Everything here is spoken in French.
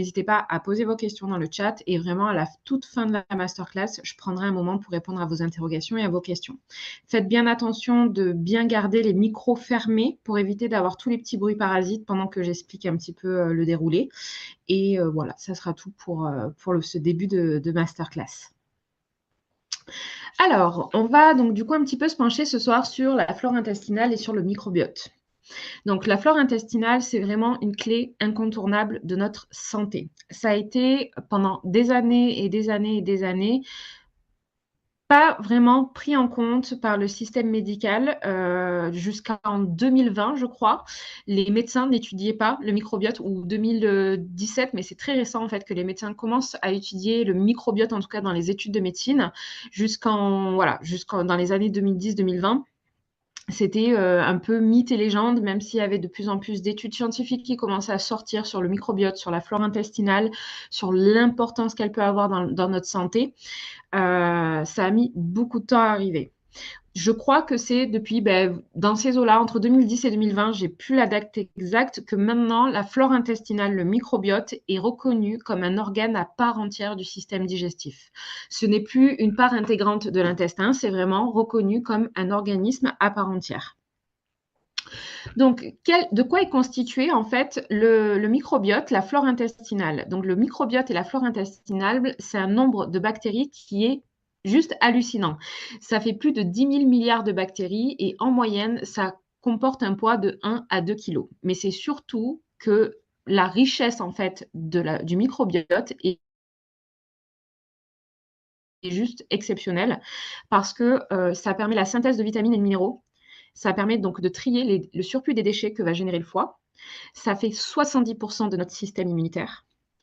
n'hésitez pas à poser vos questions dans le chat et vraiment à la toute fin de la masterclass, je prendrai un moment pour répondre à vos interrogations et à vos questions. Faites bien attention de bien garder les micros fermés pour éviter d'avoir tous les petits bruits parasites pendant que j'explique un petit peu le déroulé. Et voilà, ça sera tout pour ce début de masterclass. Alors, on va donc du coup un petit peu se pencher ce soir sur la flore intestinale et sur le microbiote. Donc, la flore intestinale, c'est vraiment une clé incontournable de notre santé. Ça a été pendant des années et des années et des années pas vraiment pris en compte par le système médical jusqu'en 2020, je crois. Les médecins n'étudiaient pas le microbiote, ou 2017, mais c'est très récent en fait que les médecins commencent à étudier le microbiote, en tout cas dans les études de médecine, jusqu'en dans les années 2010-2020. C'était un peu mythe et légende, même s'il y avait de plus en plus d'études scientifiques qui commençaient à sortir sur le microbiote, sur la flore intestinale, sur l'importance qu'elle peut avoir dans notre santé. Ça a mis beaucoup de temps à arriver. Je crois que c'est depuis, dans ces eaux-là, entre 2010 et 2020, j'ai plus la date exacte, que maintenant, la flore intestinale, le microbiote, est reconnu comme un organe à part entière du système digestif. Ce n'est plus une part intégrante de l'intestin, c'est vraiment reconnu comme un organisme à part entière. Donc, de quoi est constitué en fait le microbiote, la flore intestinale? Donc, le microbiote et la flore intestinale, c'est un nombre de bactéries qui est juste hallucinant. Ça fait plus de 10 000 milliards de bactéries et en moyenne, ça comporte un poids de 1 à 2 kilos. Mais c'est surtout que la richesse en fait du microbiote est juste exceptionnelle parce que ça permet la synthèse de vitamines et de minéraux. Ça permet donc de trier le surplus des déchets que va générer le foie. Ça fait 70% de notre système immunitaire.